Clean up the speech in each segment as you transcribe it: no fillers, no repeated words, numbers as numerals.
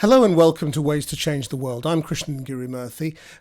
Hello and welcome to Ways to Change the World. I'm Krishnan,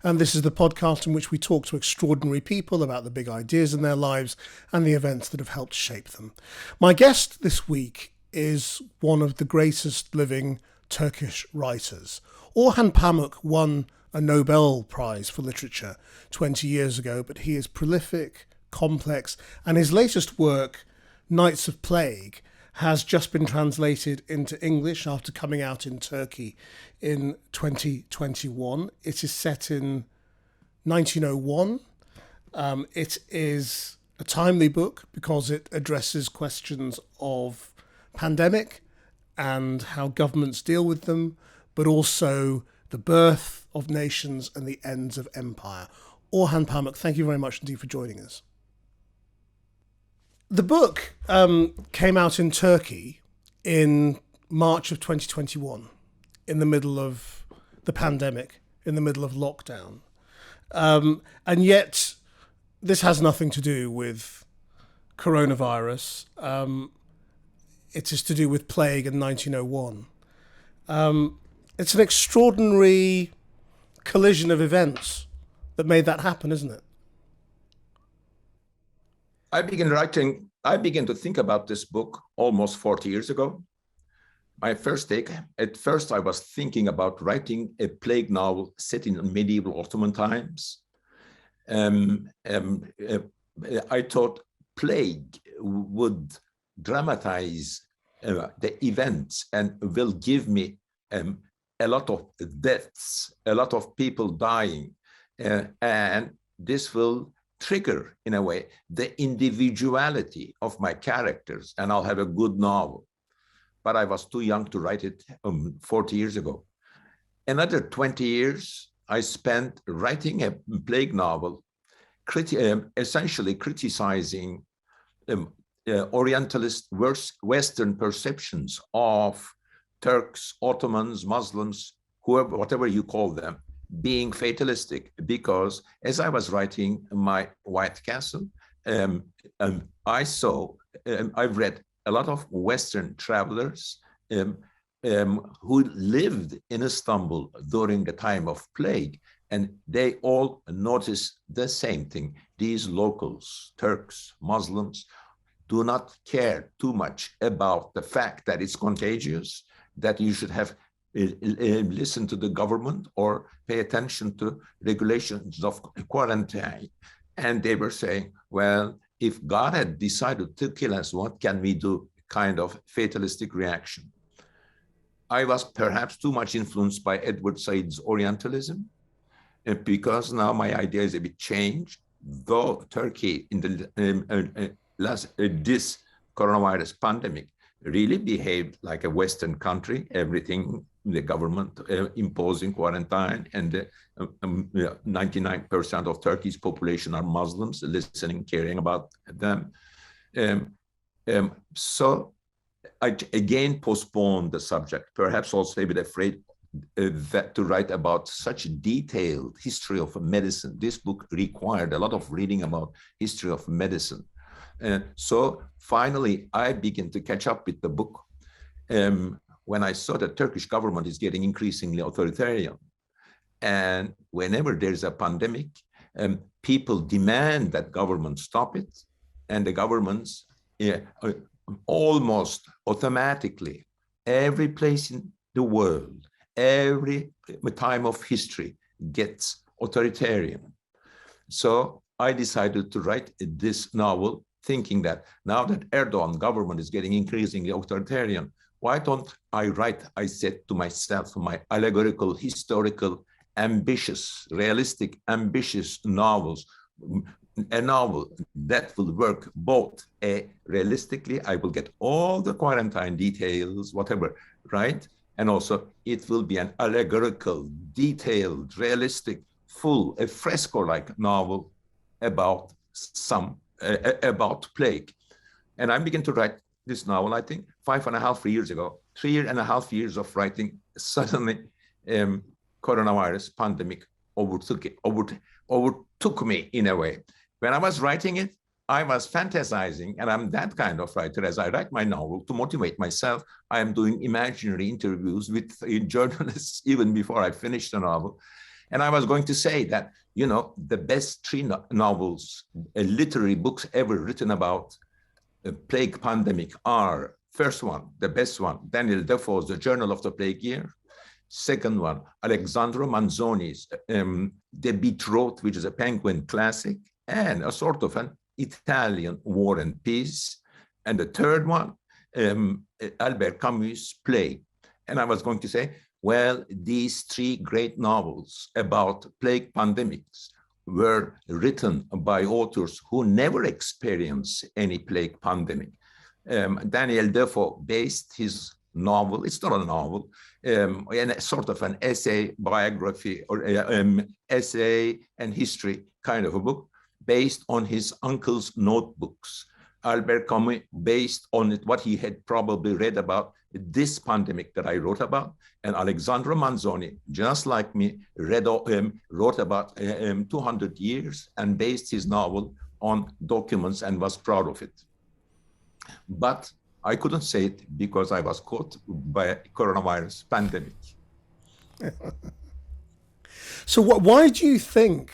and this is the podcast in which we talk to extraordinary people about the big ideas in their lives and the events that have helped shape them. My guest this week is one of the greatest living Turkish writers. Orhan Pamuk won a Nobel Prize for Literature 20 years ago, but he is prolific, complex, and his latest work, Nights of Plague, has just been translated into English after coming out in Turkey in 2021. It is set in 1901. It is a timely book because it addresses questions of pandemic and how governments deal with them, but also the birth of nations and the ends of empire. Orhan Pamuk, thank you very much indeed for joining us. The book came out in Turkey in March of 2021, in the middle of the pandemic, in the middle of lockdown. And yet, this has nothing to do with coronavirus. It is to do with plague in 1901. It's an extraordinary collision of events that made that happen, isn't it? I began to think about this book almost 40 years ago. My first take, at first I was thinking about writing a plague novel set in medieval Ottoman times. I thought plague would dramatize the events and will give me a lot of deaths, a lot of people dying, and this will trigger, in a way, the individuality of my characters, and I'll have a good novel. But I was too young to write it 40 years ago. Another 20 years, I spent writing a plague novel, essentially criticizing Orientalist Western perceptions of Turks, Ottomans, Muslims, whoever, whatever you call them, being fatalistic, because as I was writing my White Castle, I've read a lot of Western travelers who lived in Istanbul during the time of plague, and they all noticed the same thing. These locals, Turks, Muslims, do not care too much about the fact that it's contagious, that you should have listen to the government or pay attention to regulations of quarantine. And they were saying, well, if God had decided to kill us, what can we do? Kind of fatalistic reaction. I was perhaps too much influenced by Edward Said's Orientalism, because now my idea is a bit changed. Though Turkey in the this coronavirus pandemic really behaved like a Western country, everything, the government imposing quarantine, and 99% of Turkey's population are Muslims, listening, caring about them. So I again postponed the subject, perhaps also a bit afraid that to write about such a detailed history of medicine. This book required a lot of reading about history of medicine. So finally, I began to catch up with the book when I saw the Turkish government is getting increasingly authoritarian. And whenever there's a pandemic, people demand that government stop it. And the governments almost automatically, every place in the world, every time of history gets authoritarian. So I decided to write this novel, thinking that now that Erdogan government is getting increasingly authoritarian, why don't I said to myself, my allegorical, historical, ambitious, realistic, ambitious novels, a novel that will work both realistically, I will get all the quarantine details, whatever, right? And also it will be an allegorical, detailed, realistic, full, a fresco-like novel about about plague. And I began to write this novel, I think, 5.5 years ago, 3.5 years of writing. Suddenly, coronavirus pandemic overtook me in a way. When I was writing it, I was fantasizing, and I'm that kind of writer. As I write my novel to motivate myself, I am doing imaginary interviews with journalists even before I finish the novel. And I was going to say that, you know, the best three novels, literary books ever written about the plague pandemic are, first one, the best one, Daniel Defoe's The Journal of the Plague Year. Second one, Alessandro Manzoni's The Betrothed, which is a Penguin classic, and a sort of an Italian War and Peace. And the third one, Albert Camus' Plague. And I was going to say, well, these three great novels about plague pandemics were written by authors who never experienced any plague pandemic. Daniel Defoe based his novel, it's not a novel, and a sort of an essay, biography, or essay and history kind of a book based on his uncle's notebooks. Albert Camus based on what he had probably read about this pandemic that I wrote about. And Alessandro Manzoni, just like me, wrote about 200 years and based his novel on documents and was proud of it. But I couldn't say it because I was caught by a coronavirus pandemic. So why do you think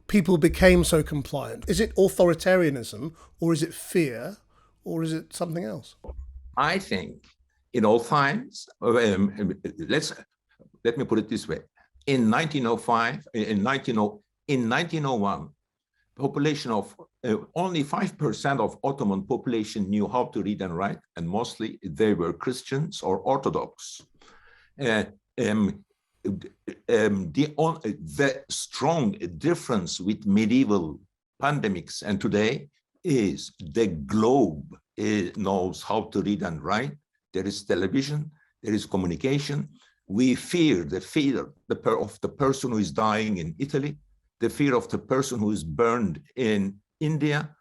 people became so compliant? Is it authoritarianism, or is it fear, or is it something else? I think in all times, let me put it this way. In 1905, in 1901, population of only 5% of Ottoman population knew how to read and write, and mostly they were Christians or Orthodox. The strong difference with medieval pandemics and today is the globe knows how to read and write. There is television, there is communication. We fear the fear of the person who is dying in Italy, the fear of the person who is burned in India.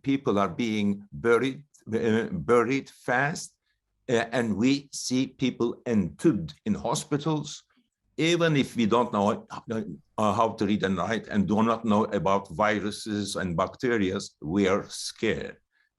People are being buried fast, and we see people entombed in hospitals. Even if we don't know how to read and write and do not know about viruses and bacteria, we are scared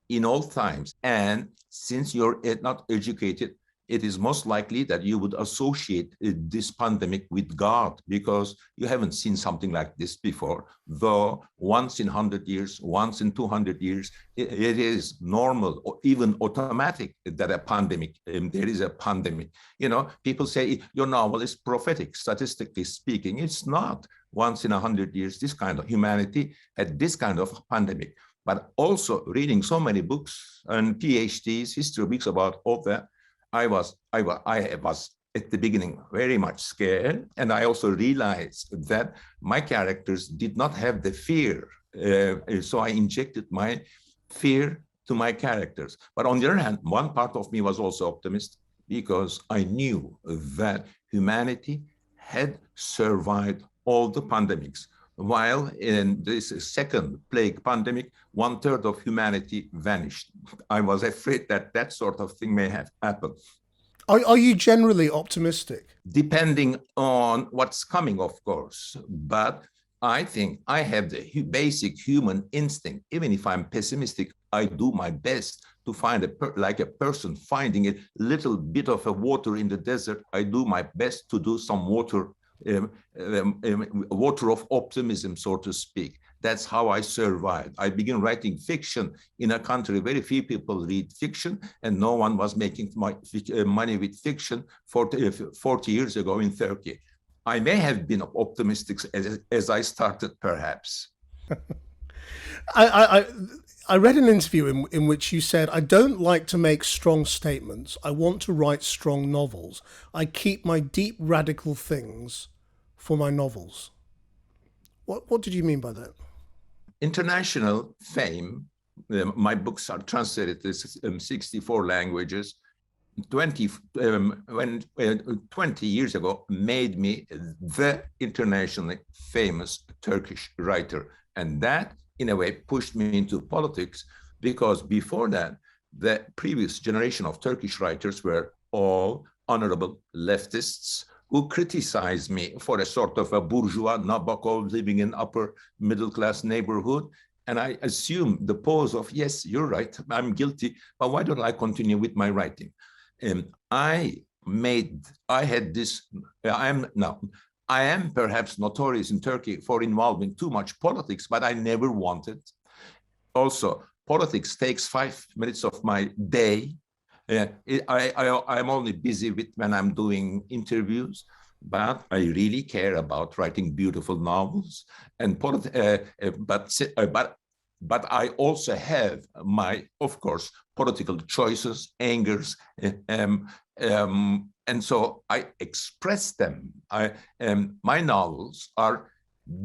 in all times. And since you're not educated, it is most likely that you would associate this pandemic with God, because you haven't seen something like this before. Though once in 100 years, once in 200 years, it is normal or even automatic that a pandemic, there is a pandemic. You know, people say your novel is prophetic, statistically speaking. It's not. Once in 100 years, this kind of humanity had this kind of pandemic. But also reading so many books and PhDs, history books about all that, I was at the beginning very much scared, and I also realized that my characters did not have the fear, so I injected my fear to my characters. But on the other hand, one part of me was also optimistic, because I knew that humanity had survived all the pandemics. While in this second plague pandemic, 1/3 of humanity vanished. I was afraid that that sort of thing may have happened. Are you generally optimistic? Depending on what's coming, of course. But I think I have the basic human instinct. Even if I'm pessimistic, I do my best to find like a person finding a little bit of a water in the desert. I do my best to do some water of optimism, so to speak. That's how I survived. I began writing fiction in a country very few people read fiction, and no one was making money with fiction 40 years ago in Turkey. I may have been optimistic as I started, perhaps. I read an interview in which you said, "I don't like to make strong statements. I want to write strong novels. I keep my deep radical things for my novels." What did you mean by that? International fame. My books are translated to 64 languages. 20 years ago made me the internationally famous Turkish writer. And that, in a way, pushed me into politics, because before that, the previous generation of Turkish writers were all honorable leftists who criticize me for a sort of a bourgeois Nabokov living in upper middle class neighborhood. And I assume the pose of, yes, you're right, I'm guilty, but why don't I continue with my writing? I had this, I am perhaps notorious in Turkey for involving too much politics, but I never wanted. Also, politics takes 5 minutes of my day. I'm only busy with when I'm doing interviews, but I really care about writing beautiful novels. And but I also have my, of course, political choices, angers, and so I express them. My novels are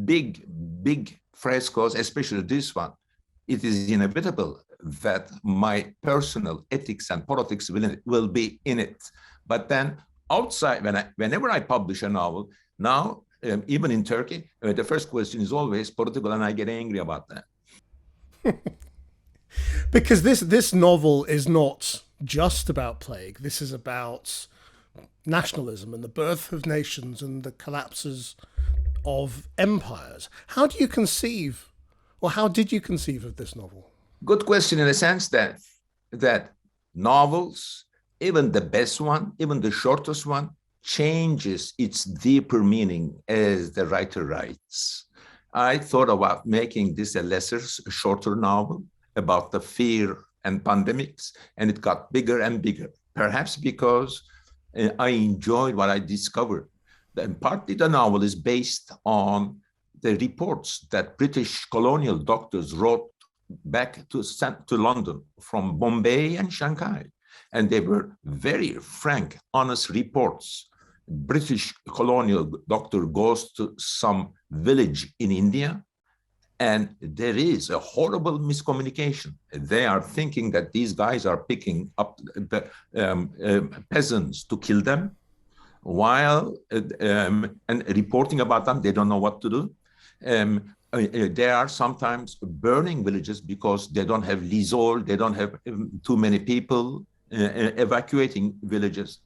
big frescoes, especially this one. It is inevitable that my personal ethics and politics will be in it. But then outside, whenever I publish a novel, now, even in Turkey, the first question is always political, and I get angry about that. Because this novel is not just about plague. This is about nationalism and the birth of nations and the collapses of empires. How do you conceive, or how did you conceive of this novel? Good question, in the sense that novels, even the best one, even the shortest one, changes its deeper meaning as the writer writes. I thought about making this a shorter novel about the fear and pandemics, and it got bigger and bigger, perhaps because I enjoyed what I discovered. And partly the novel is based on the reports that British colonial doctors wrote back to London from Bombay and Shanghai. And they were very frank, honest reports. British colonial doctor goes to some village in India, and there is a horrible miscommunication. They are thinking that these guys are picking up the peasants to kill them, while and reporting about them. They don't know what to do. They are sometimes burning villages because they don't have lisol, they don't have too many people, evacuating villages.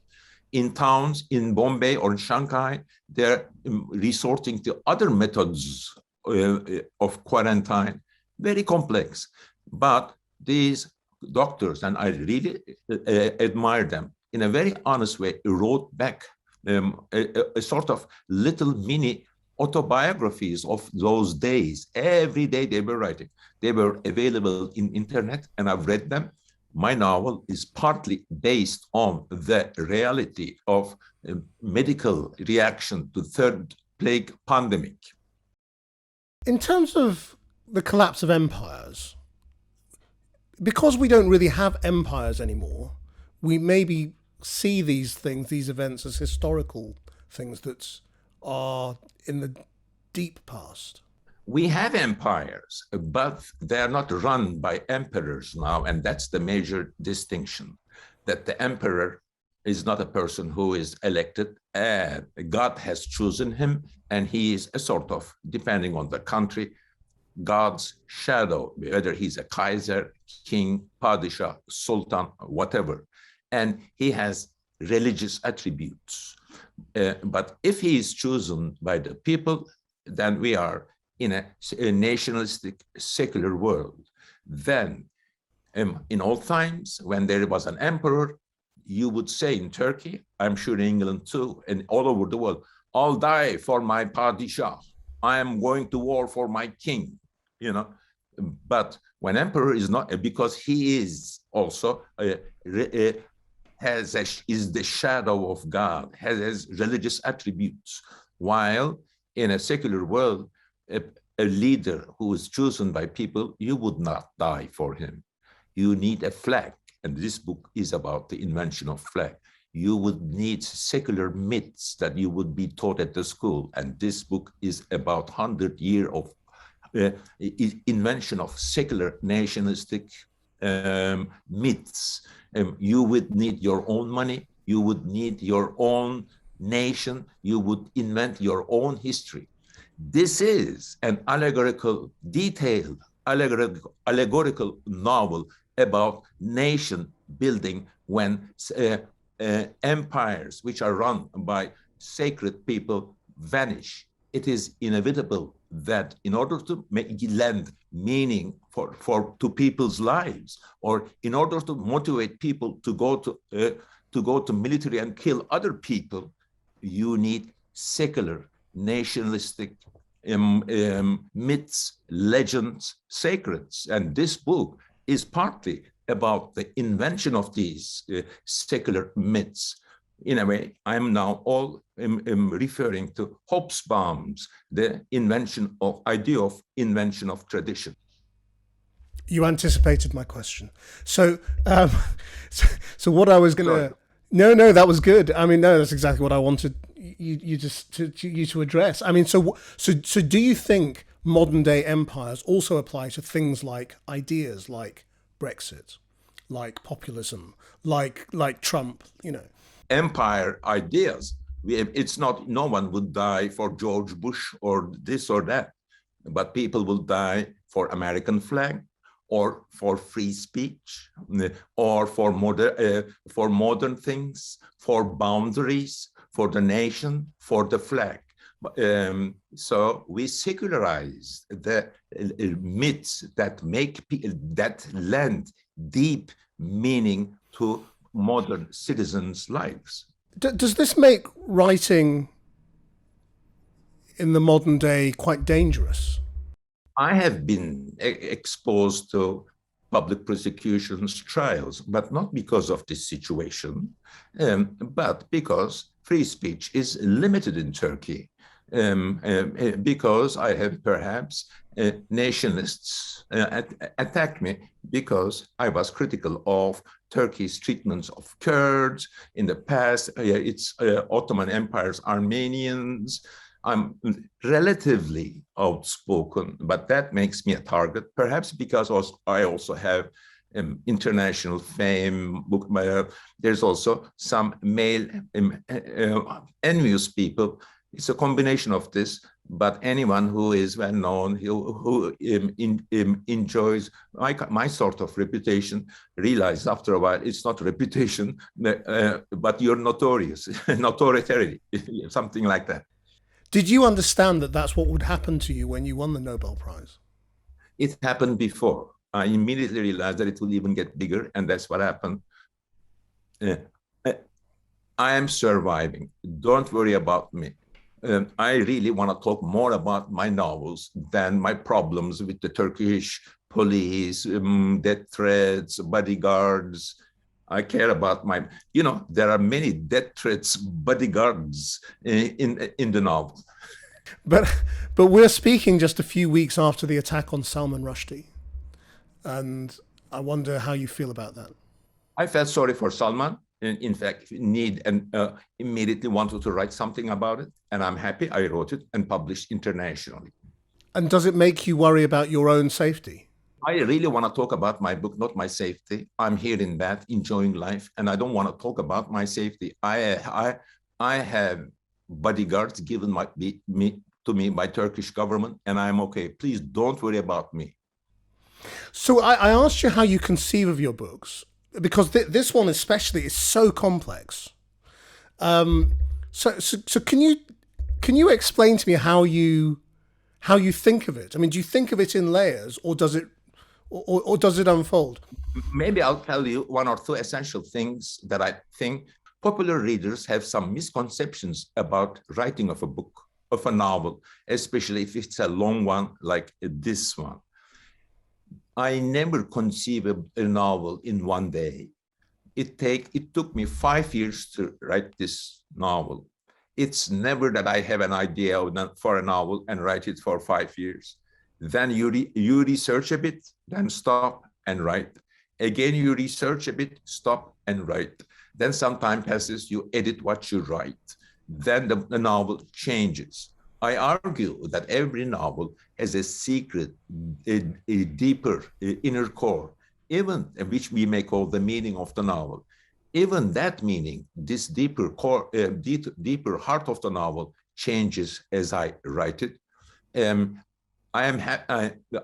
In towns in Bombay or in Shanghai, they're resorting to other methods of quarantine, very complex. But these doctors, and I really admire them, in a very honest way, wrote back a sort of little mini autobiographies of those days. Every day they were writing. They were available in internet, and I've read them. My novel is partly based on the reality of medical reaction to third plague pandemic. In terms of the collapse of empires, because we don't really have empires anymore, we maybe see these things, these events, as historical things that are in the deep past. We have empires, but they are not run by emperors now, and that's the major distinction, that the emperor is not a person who is elected. God has chosen him, and he is a sort of, depending on the country, God's shadow, whether he's a Kaiser, king, Padishah, Sultan, whatever. And he has religious attributes. But if he is chosen by the people, then we are in a nationalistic, secular world. Then, in old times, when there was an emperor, you would say in Turkey, I'm sure in England too, and all over the world, I'll die for my Padishah. I am going to war for my king, you know. But when emperor is not, because he is also is the shadow of God, has religious attributes, while in a secular world, a leader who is chosen by people, you would not die for him. You need a flag, and this book is about the invention of flag. You would need secular myths that you would be taught at the school, and this book is about 100 years of invention of secular nationalistic myths. You would need your own money, you would need your own nation, you would invent your own history. This is an allegorical, detailed, allegorical novel about nation building when empires which are run by sacred people vanish. It is inevitable that in order to lend meaning to people's lives, or in order to motivate people to go to military and kill other people, you need secular, nationalistic myths, legends, sacreds. And this book is partly about the invention of these secular myths. In a way, I'm now all referring to Hobsbawm's the idea of invention of tradition. You anticipated my question. So, so what I was going to... No, that was good. I mean, no, that's exactly what I wanted you to address. I mean, so do you think modern day empires also apply to things like ideas like Brexit, like populism, like Trump, you know? Empire ideas. It's not, no one would die for George Bush or this or that, but people will die for American flag, or for free speech, or for modern things, for boundaries, for the nation, for the flag. So we secularize the myths that that lend deep meaning to modern citizens' lives. Does this make writing in the modern day quite dangerous? I have been exposed to public prosecutions, trials, but not because of this situation, but because free speech is limited in Turkey. Because I have perhaps nationalists attacked me because I was critical of Turkey's treatments of Kurds in the past. It's Ottoman Empire's Armenians. I'm relatively outspoken, but that makes me a target, perhaps because I also have international fame. There's also some male envious people. It's a combination of this, but anyone who is well known, who enjoys my sort of reputation, realizes after a while it's not reputation, but you're notorious, notoriety, something like that. Did you understand that that's what would happen to you when you won the Nobel Prize? It happened before. I immediately realized that it will even get bigger, and that's what happened. I am surviving. Don't worry about me. I really want to talk more about my novels than my problems with the Turkish police, death threats, bodyguards. I care about there are many death threats, bodyguards in the novel. But we're speaking just a few weeks after the attack on Salman Rushdie, and I wonder how you feel about that. I felt sorry for Salman. In fact, immediately wanted to write something about it, and I'm happy I wrote it and published internationally. And does it make you worry about your own safety? I really want to talk about my book, not my safety. I'm here in that, enjoying life, and I don't want to talk about my safety. I have bodyguards given to me by Turkish government, and I'm okay. Please don't worry about me. So I asked you how you conceive of your books, because this one especially is so complex. So can you explain to me how you think of it? I mean, do you think of it in layers, or does it unfold? Maybe I'll tell you one or two essential things that I think popular readers have some misconceptions about writing of a book, of a novel, especially if it's a long one like this one. I never conceived a novel in one day. It took me 5 years to write this novel. It's never that I have an idea for a novel and write it for 5 years. Then you research a bit, then stop and write. Again, you research a bit, stop and write. Then some time passes, you edit what you write. Then the novel changes. I argue that every novel has a secret, a deeper inner core, even which we may call the meaning of the novel. Even that meaning, this deeper core, deeper heart of the novel changes as I write it.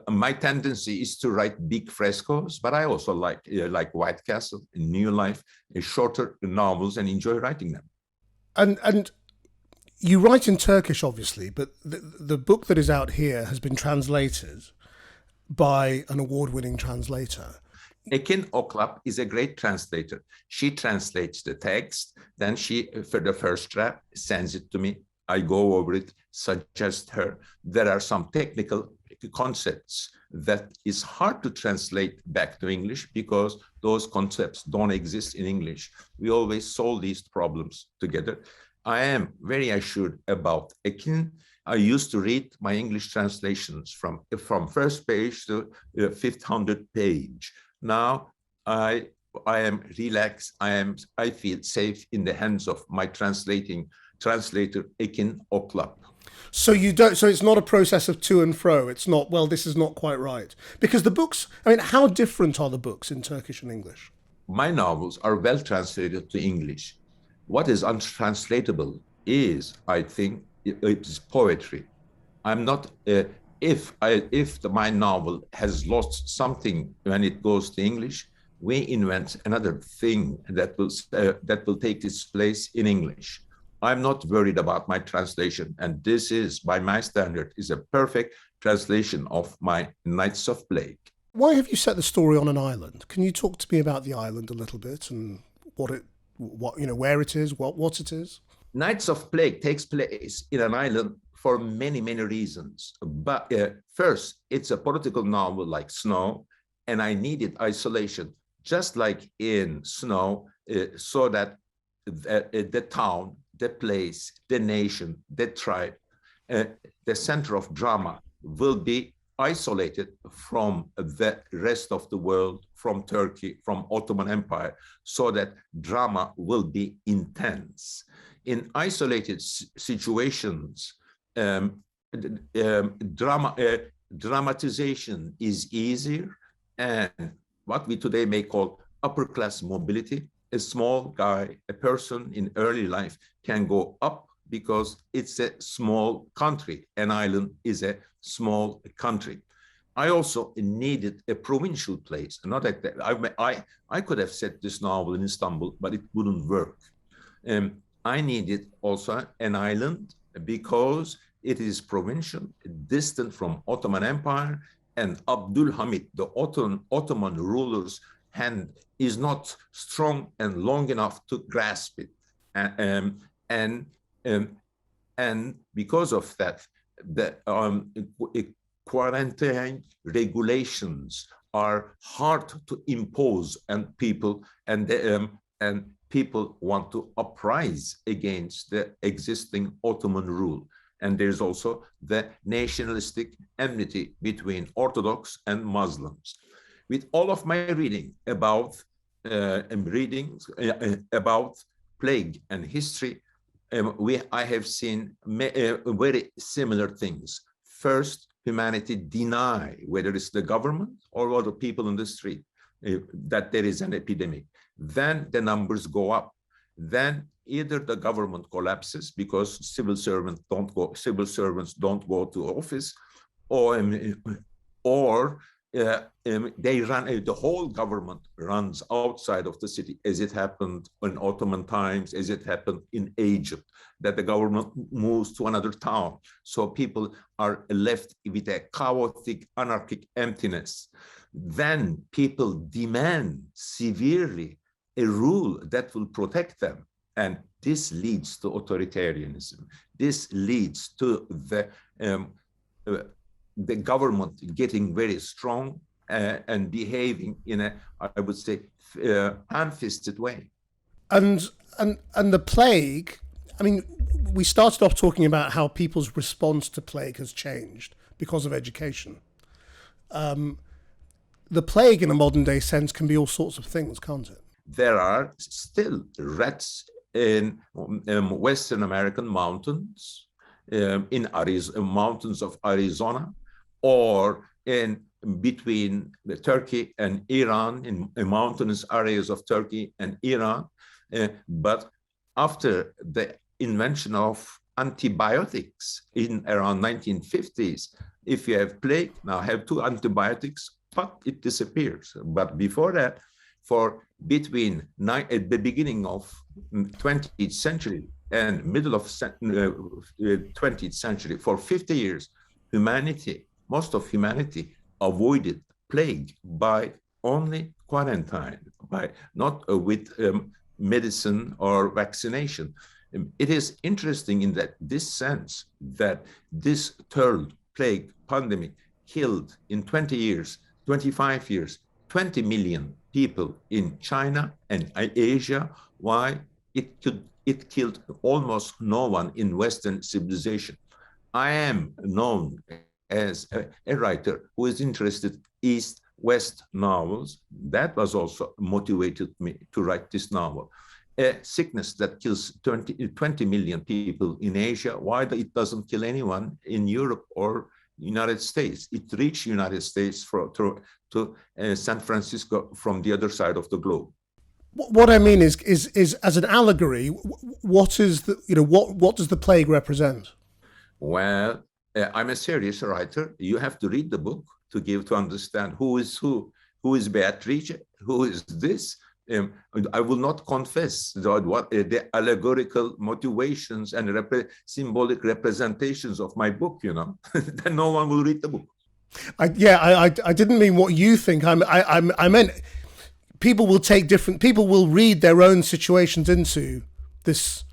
My tendency is to write big frescoes, but I also like White Castle, New Life, shorter novels, and enjoy writing them. And You write in Turkish, obviously, but the book that is out here has been translated by an award-winning translator. Ekin Oklap is a great translator. She translates the text, then she, for the first draft, sends it to me. I go over it, suggest her. There are some technical concepts that is hard to translate back to English because those concepts don't exist in English. We always solve these problems together. I am very assured about Ekin. I used to read my English translations from first page to 500 page. Now I am relaxed. I feel safe in the hands of my translator Ekin Oklap. So you don't. So it's not a process of to and fro. It's not. Well, this is not quite right because the books. I mean, how different are the books in Turkish and English? My novels are well translated to English. What is untranslatable is, I think, it's poetry. I'm not. If my novel has lost something when it goes to English, we invent another thing that will take its place in English. I'm not worried about my translation, and this is, by my standard, is a perfect translation of my Nights of Plague. Why have you set the story on an island? Can you talk to me about the island a little bit and what where it is, what it is? Nights of Plague takes place in an island for many, many reasons. But first, it's a political novel like Snow, and I needed isolation, just like in Snow, so that the town, the place, the nation, the tribe, the center of drama will be isolated from the rest of the world, from Turkey, from Ottoman Empire, so that drama will be intense. In isolated situations, dramatization is easier, and what we today may call upper class mobility, a small guy, a person in early life can go up because it's a small country. An island is a small country. I also needed a provincial place. Not like that. I could have set this novel in Istanbul, but it wouldn't work. I needed also an island because it is provincial, distant from Ottoman Empire, and Abdülhamid, the Ottoman ruler's hand is not strong and long enough to grasp it. And because of that, the quarantine regulations are hard to impose, and people want to uprise against the existing Ottoman rule. And there's also the nationalistic enmity between Orthodox and Muslims. With all of my reading about plague and history, I have seen very similar things. First, humanity deny, whether it's the government or the people in the street, that there is an epidemic. Then the numbers go up. Then either the government collapses because civil servants don't go to office, or they run. The whole government runs outside of the city, as it happened in Ottoman times, as it happened in Egypt, that the government moves to another town. So people are left with a chaotic, anarchic emptiness. Then people demand severely a rule that will protect them. And this leads to authoritarianism. This leads to the government getting very strong and behaving in a, I would say, ham-fisted way. And the plague, I mean, we started off talking about how people's response to plague has changed because of education. The plague in a modern day sense can be all sorts of things, can't it? There are still rats in Western American mountains, in mountains of Arizona, or in between Turkey and Iran, in mountainous areas of Turkey and Iran. But after the invention of antibiotics in around 1950s, if you have plague, now have 2 antibiotics, but it disappears. But before that, at the beginning of 20th century, and middle of 20th century, for 50 years, most of humanity avoided plague by only quarantine, by not with medicine or vaccination. It is interesting in that this sense that this third plague pandemic killed in 20 years, 25 years, 20 million people in China and Asia. Why? It killed almost no one in Western civilization. I am known as a writer who is interested East-West novels. That was also motivated me to write this novel. A sickness that kills 20 million people in Asia, why it doesn't kill anyone in Europe or United States? It reached United States to San Francisco from the other side of the globe. What I mean is as an allegory, what is the what does the plague represent? Well, I'm a serious writer. You have to read the book to understand who is Beatrice, who is this. I will not confess the allegorical motivations and symbolic representations of my book. Then no one will read the book. I didn't mean what you think. I meant people will read their own situations into this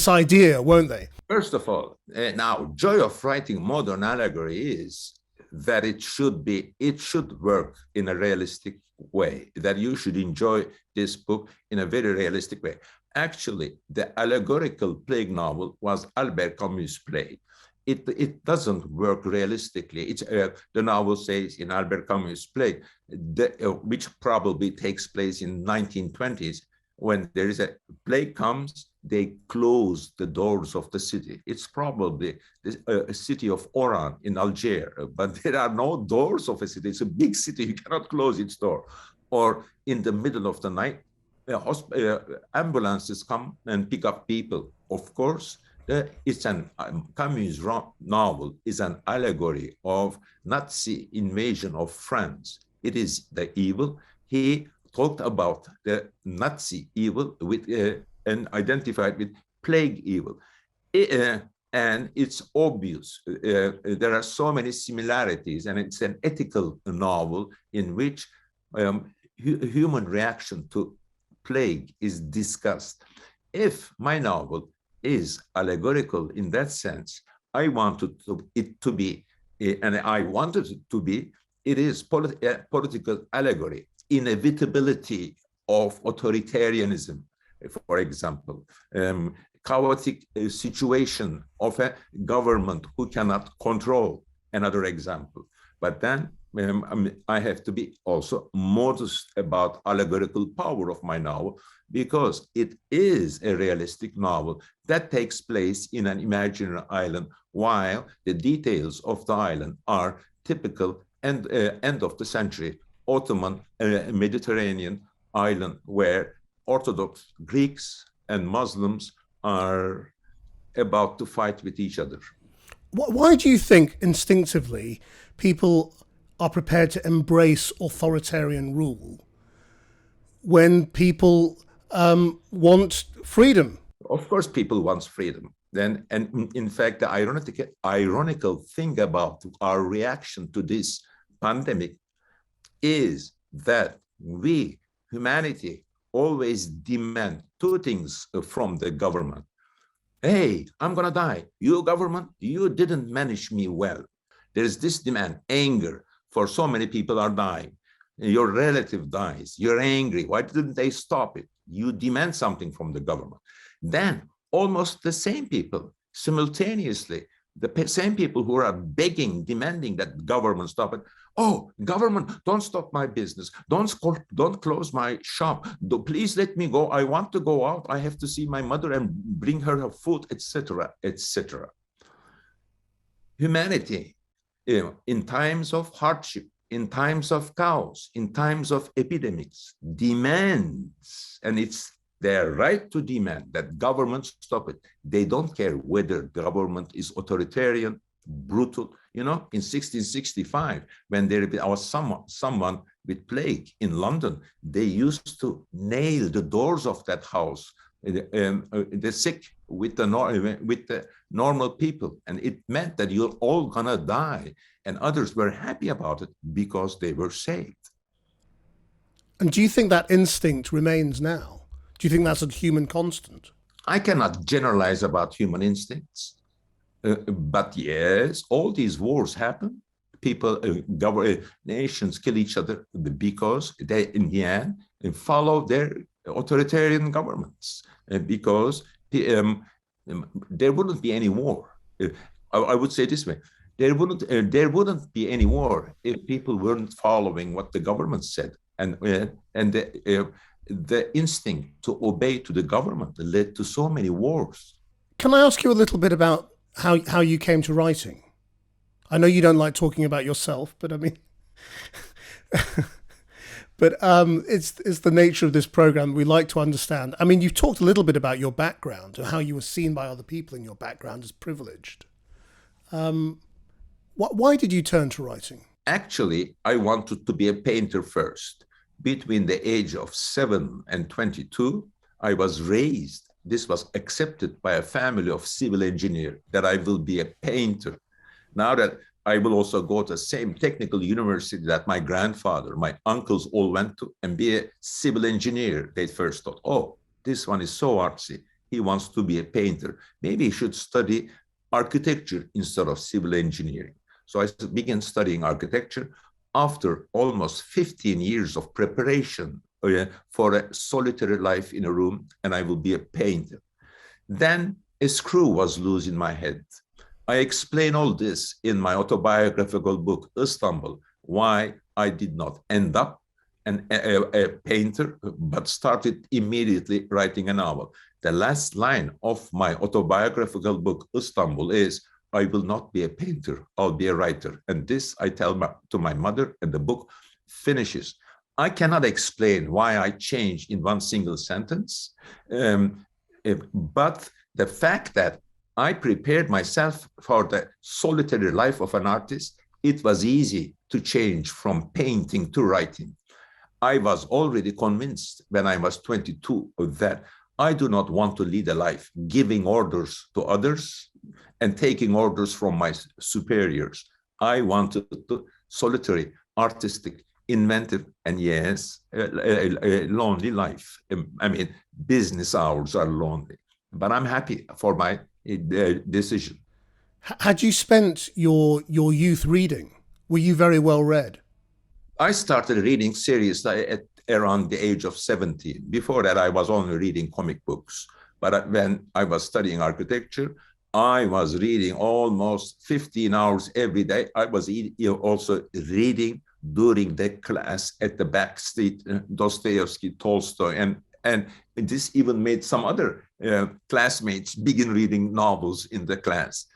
idea, won't they? First of all, now joy of writing modern allegory is that it should work in a realistic way, that you should enjoy this book in a very realistic way. Actually, the allegorical plague novel was Albert Camus' play. It doesn't work realistically. The novel says in Albert Camus' play, which probably takes place in 1920s, when there is a plague comes, they close the doors of the city. It's probably a city of Oran in Algeria, but there are no doors of a city. It's a big city. You cannot close its door. Or in the middle of the night, ambulances come and pick up people. Of course, it's Camus' novel is an allegory of Nazi invasion of France. It is the evil. He talked about the Nazi evil and identified with plague evil. And it's obvious. There are so many similarities, and it's an ethical novel in which human reaction to plague is discussed. If my novel is allegorical in that sense, I wanted it to be, and I wanted it to be, it is political allegory. Inevitability of authoritarianism, for example, chaotic situation of a government who cannot control, another example. But then I have to be also modest about allegorical power of my novel, because it is a realistic novel that takes place in an imaginary island, while the details of the island are typical end of the century Ottoman Mediterranean island, where Orthodox Greeks and Muslims are about to fight with each other. Why do you think instinctively people are prepared to embrace authoritarian rule when people want freedom? Of course, people want freedom. And in fact, the ironical thing about our reaction to this pandemic is that we, humanity, always demand two things from the government. Hey, I'm gonna die. You government, you didn't manage me well. There's this demand, anger, for so many people are dying. Your relative dies, you're angry. Why didn't they stop it? You demand something from the government. Then almost the same people simultaneously, the same people who are begging, demanding that government stop it. Oh, government, don't stop my business. Don't close my shop. Please let me go. I want to go out. I have to see my mother and bring her food, etc., etc. Humanity, in times of hardship, in times of chaos, in times of epidemics, demands, and it's their right to demand that governments stop it. They don't care whether government is authoritarian, brutal. In 1665, when there was someone with plague in London, they used to nail the doors of that house. The sick with the normal people. And it meant that you're all gonna die. And others were happy about it because they were saved. And do you think that instinct remains now? Do you think that's a human constant? I cannot generalize about human instincts, but yes, all these wars happen. People, nations kill each other because they, in the end, follow their authoritarian governments. Because there wouldn't be any war. I would say this way: there wouldn't be any war if people weren't following what the government said, and the instinct to obey to the government led to so many wars. Can I ask you a little bit about how you came to writing? I know you don't like talking about yourself, but I mean, but it's the nature of this program. We like to understand. I mean, you've talked a little bit about your background and how you were seen by other people in your background as privileged. Why did you turn to writing? Actually, I wanted to be a painter first. Between the age of 7 and 22, I was raised. This was accepted by a family of civil engineers that I will be a painter. Now that I will also go to the same technical university that my grandfather, my uncles all went to, and be a civil engineer, they first thought, oh, this one is so artsy. He wants to be a painter. Maybe he should study architecture instead of civil engineering. So I began studying architecture. After almost 15 years of preparation for a solitary life in a room, and I will be a painter. Then a screw was loose in my head. I explain all this in my autobiographical book, Istanbul, why I did not end up a painter, but started immediately writing a novel. The last line of my autobiographical book, Istanbul, is, I will not be a painter, I'll be a writer. And this I tell to my mother, and the book finishes. I cannot explain why I changed in one single sentence, but the fact that I prepared myself for the solitary life of an artist, it was easy to change from painting to writing. I was already convinced when I was 22 that I do not want to lead a life giving orders to others and taking orders from my superiors. I wanted to solitary, artistic, inventive, and yes, a lonely life. I mean, business hours are lonely, but I'm happy for my decision. Had you spent your youth reading? Were you very well read? I started reading seriously at around the age of 17. Before that, I was only reading comic books. But when I was studying architecture, I was reading almost 15 hours every day. I was also reading during the class at the back seat, Dostoevsky, Tolstoy, and this even made some other classmates begin reading novels in the class.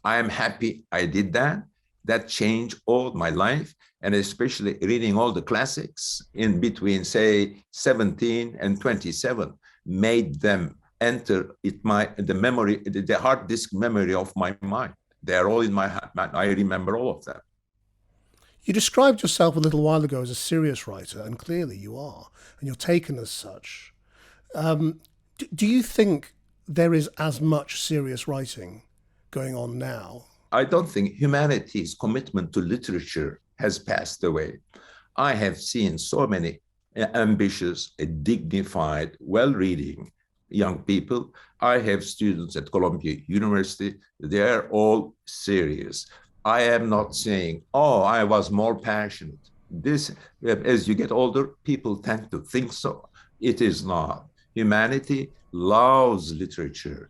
I am happy I did that. That changed all my life, and especially reading all the classics in between, say, 17 and 27, made them enter the hard disk memory of my mind. They're all in my mind. I remember all of them. You described yourself a little while ago as a serious writer, and clearly you are, and you're taken as such. Do you think there is as much serious writing going on now? I don't think humanity's commitment to literature has passed away. I have seen so many ambitious, dignified, well-reading young people. I have students at Columbia University. They're all serious. I am not saying, oh, I was more passionate. This, as you get older, people tend to think so. It is not. Humanity loves literature.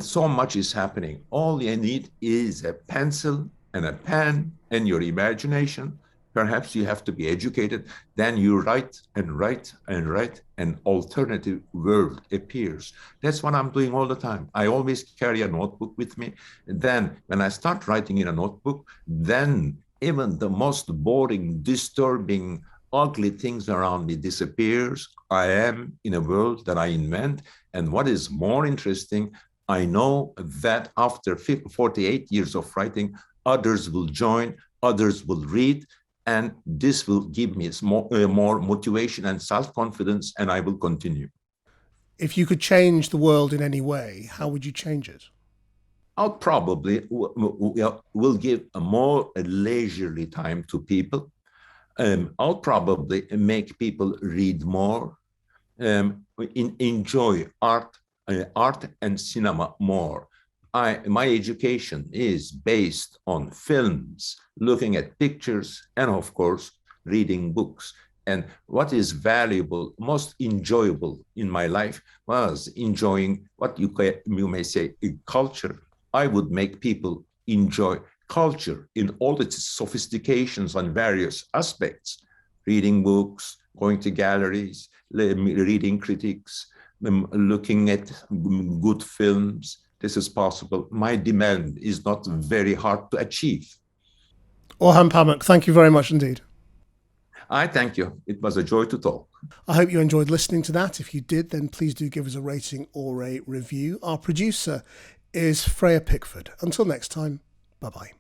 So much is happening. All you need is a pencil and a pen and your imagination. Perhaps you have to be educated. Then you write and write and write. An alternative world appears. That's what I'm doing all the time. I always carry a notebook with me. Then when I start writing in a notebook, then even the most boring, disturbing, ugly things around me disappears. I am in a world that I invent. And what is more interesting, I know that after 48 years of writing, others will join, others will read, and this will give me more motivation and self-confidence, and I will continue. If you could change the world in any way, how would you change it? I'll probably will give a more leisurely time to people. I'll probably make people read more, enjoy art and cinema more. My education is based on films, looking at pictures, and of course, reading books. And what is valuable, most enjoyable in my life was enjoying what you may say culture. I would make people enjoy culture in all its sophistications and various aspects, reading books, going to galleries, reading critics, looking at good films. This is possible. My demand is not very hard to achieve. Orhan Pamuk, thank you very much indeed. I thank you. It was a joy to talk. I hope you enjoyed listening to that. If you did, then please do give us a rating or a review. Our producer is Freya Pickford. Until next time, bye-bye.